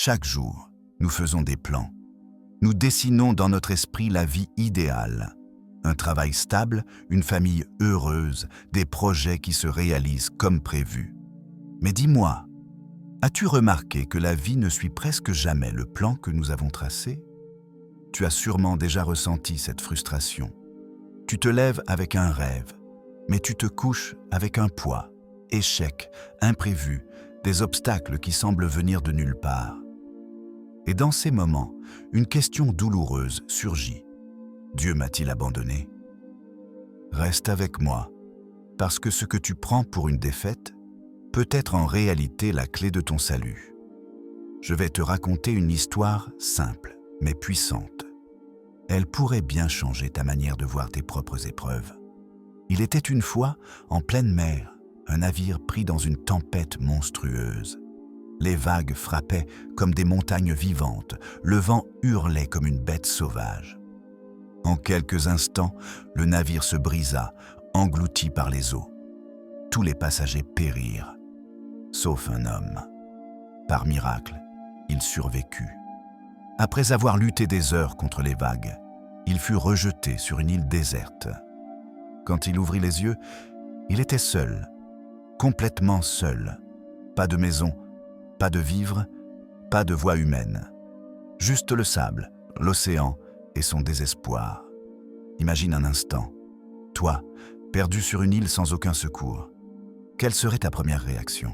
Chaque jour, nous faisons des plans. Nous dessinons dans notre esprit la vie idéale. Un travail stable, une famille heureuse, des projets qui se réalisent comme prévu. Mais dis-moi, as-tu remarqué que la vie ne suit presque jamais le plan que nous avons tracé? Tu as sûrement déjà ressenti cette frustration. Tu te lèves avec un rêve, mais tu te couches avec un poids, échec, imprévu, des obstacles qui semblent venir de nulle part. Et dans ces moments, une question douloureuse surgit. Dieu m'a-t-il abandonné? Reste avec moi, parce que ce que tu prends pour une défaite peut être en réalité la clé de ton salut. Je vais te raconter une histoire simple, mais puissante. Elle pourrait bien changer ta manière de voir tes propres épreuves. Il était une fois, en pleine mer, un navire pris dans une tempête monstrueuse. Les vagues frappaient comme des montagnes vivantes, le vent hurlait comme une bête sauvage. En quelques instants, le navire se brisa, englouti par les eaux. Tous les passagers périrent, sauf un homme. Par miracle, il survécut. Après avoir lutté des heures contre les vagues, il fut rejeté sur une île déserte. Quand il ouvrit les yeux, il était seul, complètement seul. Pas de maison, pas de vivres, pas de voix humaine. Juste le sable, l'océan et son désespoir. Imagine un instant, toi, perdu sur une île sans aucun secours. Quelle serait ta première réaction?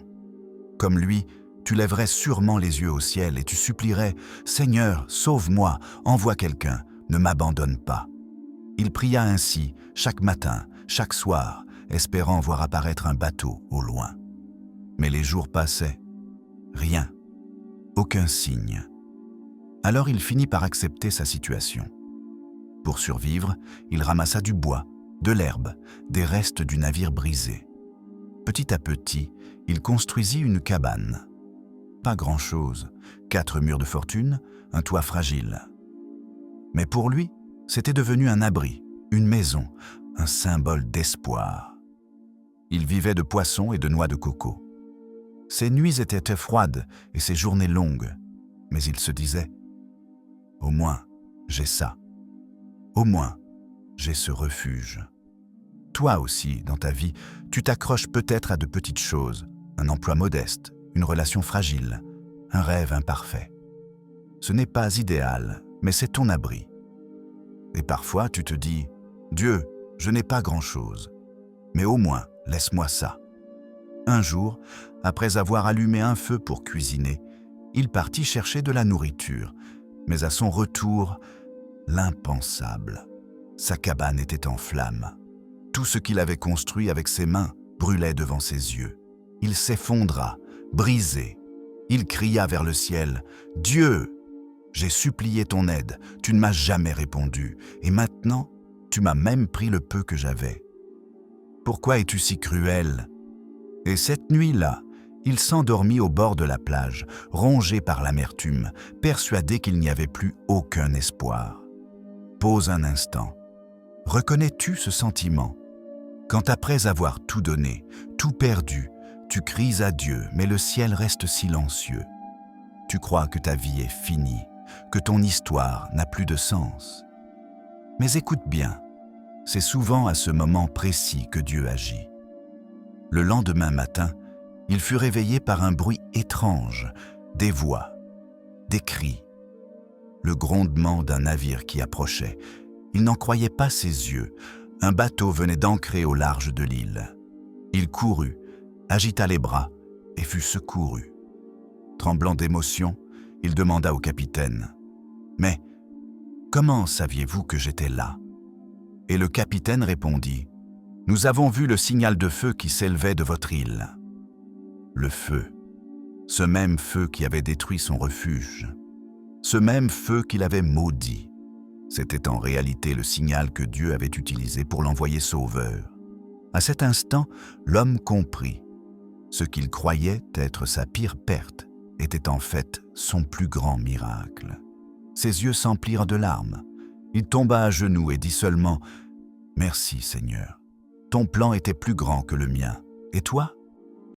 Comme lui, tu lèverais sûrement les yeux au ciel et tu supplierais « Seigneur, sauve-moi, envoie quelqu'un, ne m'abandonne pas ». Il pria ainsi, chaque matin, chaque soir, espérant voir apparaître un bateau au loin. Mais les jours passaient. Rien. Aucun signe. Alors il finit par accepter sa situation. Pour survivre, il ramassa du bois, de l'herbe, des restes du navire brisé. Petit à petit, il construisit une cabane. Pas grand-chose, 4 murs de fortune, un toit fragile. Mais pour lui, c'était devenu un abri, une maison, un symbole d'espoir. Il vivait de poissons et de noix de coco. Ses nuits étaient froides et ses journées longues, mais il se disait « Au moins, j'ai ça. Au moins, j'ai ce refuge. » Toi aussi, dans ta vie, tu t'accroches peut-être à de petites choses, un emploi modeste, une relation fragile, un rêve imparfait. Ce n'est pas idéal, mais c'est ton abri. Et parfois, tu te dis « Dieu, je n'ai pas grand-chose, mais au moins, laisse-moi ça. » Un jour, après avoir allumé un feu pour cuisiner, il partit chercher de la nourriture, mais à son retour, l'impensable. Sa cabane était en flammes. Tout ce qu'il avait construit avec ses mains brûlait devant ses yeux. Il s'effondra, brisé. Il cria vers le ciel « Dieu, j'ai supplié ton aide, tu ne m'as jamais répondu, et maintenant, tu m'as même pris le peu que j'avais. Pourquoi es-tu si cruel ?» Et cette nuit-là, il s'endormit au bord de la plage, rongé par l'amertume, persuadé qu'il n'y avait plus aucun espoir. Pause un instant. Reconnais-tu ce sentiment? Quand après avoir tout donné, tout perdu, tu cries à Dieu, mais le ciel reste silencieux. Tu crois que ta vie est finie, que ton histoire n'a plus de sens. Mais écoute bien, c'est souvent à ce moment précis que Dieu agit. Le lendemain matin, il fut réveillé par un bruit étrange, des voix, des cris, le grondement d'un navire qui approchait. Il n'en croyait pas ses yeux. Un bateau venait d'ancrer au large de l'île. Il courut, agita les bras et fut secouru. Tremblant d'émotion, il demanda au capitaine « Mais comment saviez-vous que j'étais là ?» Et le capitaine répondit « Nous avons vu le signal de feu qui s'élevait de votre île. » Le feu, ce même feu qui avait détruit son refuge, ce même feu qu'il avait maudit, c'était en réalité le signal que Dieu avait utilisé pour l'envoyer sauveur. À cet instant, l'homme comprit. Ce qu'il croyait être sa pire perte était en fait son plus grand miracle. Ses yeux s'emplirent de larmes. Il tomba à genoux et dit seulement « Merci Seigneur, ton plan était plus grand que le mien. Et toi ?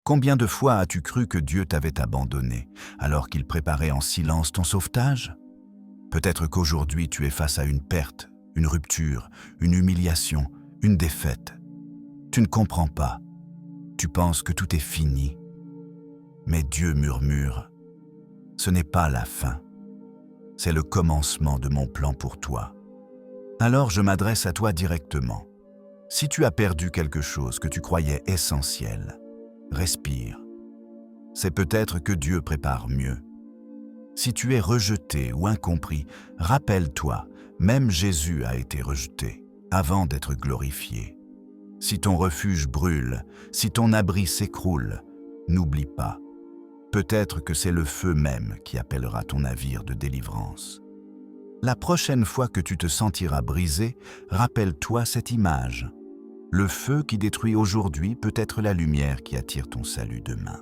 Combien de fois as-tu cru que Dieu t'avait abandonné alors qu'il préparait en silence ton sauvetage? Peut-être qu'aujourd'hui tu es face à une perte, une rupture, une humiliation, une défaite. Tu ne comprends pas. Tu penses que tout est fini. Mais Dieu murmure, ce n'est pas la fin. C'est le commencement de mon plan pour toi. Alors je m'adresse à toi directement. Si tu as perdu quelque chose que tu croyais essentiel, respire. C'est peut-être que Dieu prépare mieux. Si tu es rejeté ou incompris, rappelle-toi, même Jésus a été rejeté avant d'être glorifié. Si ton refuge brûle, si ton abri s'écroule, n'oublie pas. Peut-être que c'est le feu même qui appellera ton navire de délivrance. La prochaine fois que tu te sentiras brisé, rappelle-toi cette image. Le feu qui détruit aujourd'hui peut être la lumière qui attire ton salut demain.